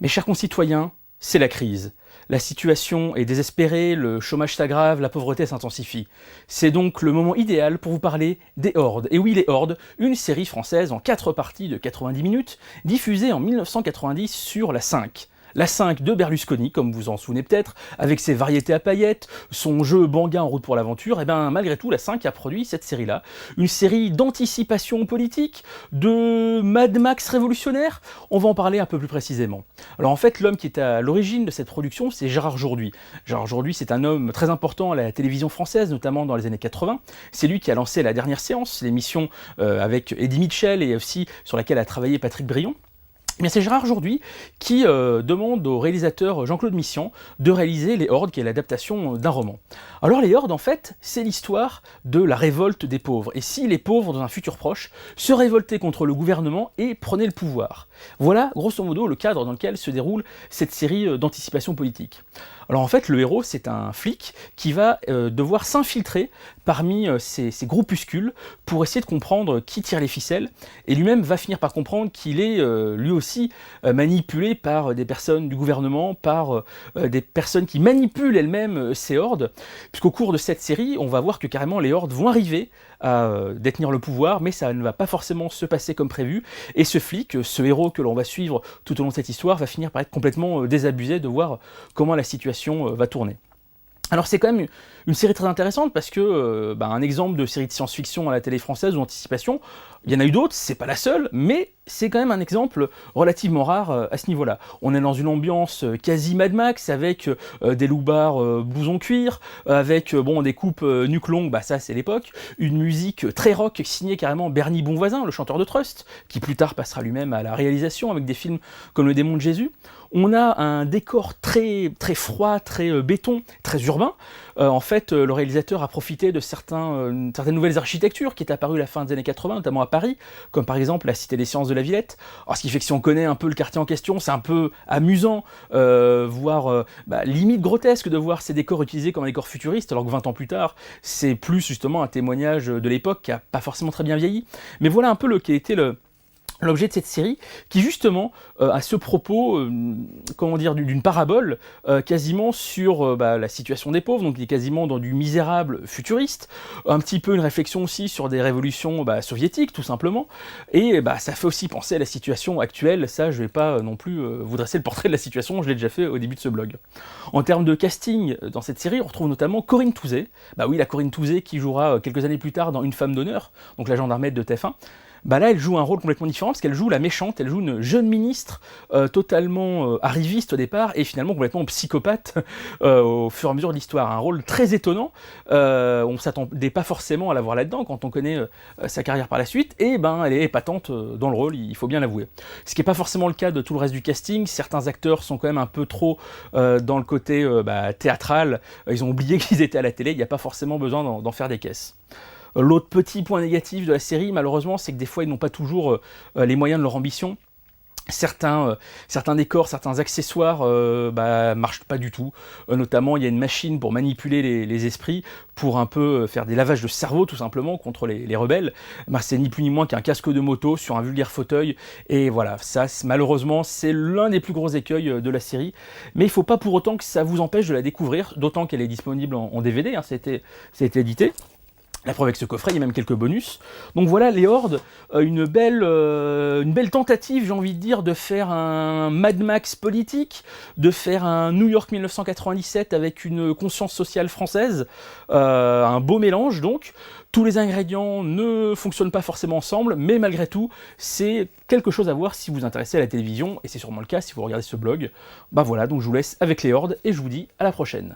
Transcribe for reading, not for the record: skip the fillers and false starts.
Mes chers concitoyens, c'est la crise. La situation est désespérée, le chômage s'aggrave, la pauvreté s'intensifie. C'est donc le moment idéal pour vous parler des Hordes. Et oui, les Hordes, une série française en 4 parties de 90 minutes, diffusée en 1990 sur la 5. La 5 de Berlusconi, comme vous en souvenez peut-être, avec ses variétés à paillettes, son jeu Banga en route pour l'aventure, et bien malgré tout, la 5 a produit cette série-là. Une série d'anticipation politique, de Mad Max révolutionnaire. On va en parler un peu plus précisément. Alors en fait, l'homme qui est à l'origine de cette production, c'est Gérard Jourduy. Gérard Jourduy, c'est un homme très important à la télévision française, notamment dans les années 80. C'est lui qui a lancé La Dernière Séance, l'émission avec Eddie Mitchell et aussi sur laquelle a travaillé Patrick Brion. Mais c'est Gérard Jourduy qui demande au réalisateur Jean-Claude Missian de réaliser Les Hordes, qui est l'adaptation d'un roman. Alors Les Hordes, en fait, c'est l'histoire de la révolte des pauvres. Et si les pauvres, dans un futur proche, se révoltaient contre le gouvernement et prenaient le pouvoir. Voilà, grosso modo, le cadre dans lequel se déroule cette série d'anticipation politique. Alors en fait, le héros, c'est un flic qui va devoir s'infiltrer parmi ces groupuscules pour essayer de comprendre qui tire les ficelles, et lui-même va finir par comprendre qu'il est lui aussi manipulé par des personnes du gouvernement, par des personnes qui manipulent elles-mêmes ces hordes, puisqu'au cours de cette série, on va voir que carrément les hordes vont arriver à détenir le pouvoir, mais ça ne va pas forcément se passer comme prévu, et ce flic, ce héros que l'on va suivre tout au long de cette histoire, va finir par être complètement désabusé de voir comment la situation va tourner. Alors c'est quand même une série très intéressante parce que un exemple de série de science-fiction à la télé française ou anticipation, il y en a eu d'autres, c'est pas la seule, mais c'est quand même un exemple relativement rare à ce niveau-là. On est dans une ambiance quasi Mad Max avec des loupards blousons cuir, avec des coupes nuque longue, ça c'est l'époque, une musique très rock signée carrément Bernie Bonvoisin, le chanteur de Trust, qui plus tard passera lui-même à la réalisation avec des films comme Le Démon de Jésus. On a un décor très froid, très béton, très urbain. En fait, le réalisateur a profité de certaines nouvelles architectures qui est apparues à la fin des années 80, notamment à Paris, comme par exemple la Cité des Sciences de la Villette. Alors, ce qui fait que si on connaît un peu le quartier en question, c'est un peu amusant, voire limite grotesque de voir ces décors utilisés comme un décor futuriste, alors que 20 ans plus tard, c'est plus justement un témoignage de l'époque qui n'a pas forcément très bien vieilli. Mais voilà un peu qui a été l'objet de cette série, qui justement a ce propos, d'une parabole, quasiment sur la situation des pauvres, donc il est quasiment dans du misérable futuriste, un petit peu une réflexion aussi sur des révolutions soviétiques, tout simplement, et ça fait aussi penser à la situation actuelle. Ça, je vais pas non plus vous dresser le portrait de la situation, je l'ai déjà fait au début de ce blog. En termes de casting, dans cette série, on retrouve notamment Corinne Touzé, oui, la Corinne Touzé qui jouera quelques années plus tard dans Une femme d'honneur, donc la gendarmette de TF1. Là, elle joue un rôle complètement différent parce qu'elle joue la méchante, elle joue une jeune ministre totalement arriviste au départ et finalement complètement psychopathe au fur et à mesure de l'histoire. Un rôle très étonnant, on ne s'attendait pas forcément à la voir là-dedans quand on connaît sa carrière par la suite, et elle est épatante dans le rôle, il faut bien l'avouer. Ce qui n'est pas forcément le cas de tout le reste du casting, certains acteurs sont quand même un peu trop dans le côté théâtral, ils ont oublié qu'ils étaient à la télé, il n'y a pas forcément besoin d'en faire des caisses. L'autre petit point négatif de la série, malheureusement, c'est que des fois, ils n'ont pas toujours les moyens de leur ambition. Certains décors, certains accessoires marchent pas du tout. Notamment, il y a une machine pour manipuler les esprits, pour un peu faire des lavages de cerveau, tout simplement, contre les rebelles. C'est ni plus ni moins qu'un casque de moto sur un vulgaire fauteuil. Et voilà, ça, malheureusement, c'est l'un des plus gros écueils de la série. Mais il faut pas pour autant que ça vous empêche de la découvrir, d'autant qu'elle est disponible en DVD, ça a été édité. La preuve avec ce coffret, il y a même quelques bonus. Donc voilà, Les Hordes, une belle tentative, j'ai envie de dire, de faire un Mad Max politique, de faire un New York 1997 avec une conscience sociale française, un beau mélange donc. Tous les ingrédients ne fonctionnent pas forcément ensemble, mais malgré tout, c'est quelque chose à voir si vous vous intéressez à la télévision, et c'est sûrement le cas si vous regardez ce blog. Voilà, donc je vous laisse avec Les Hordes, et je vous dis à la prochaine.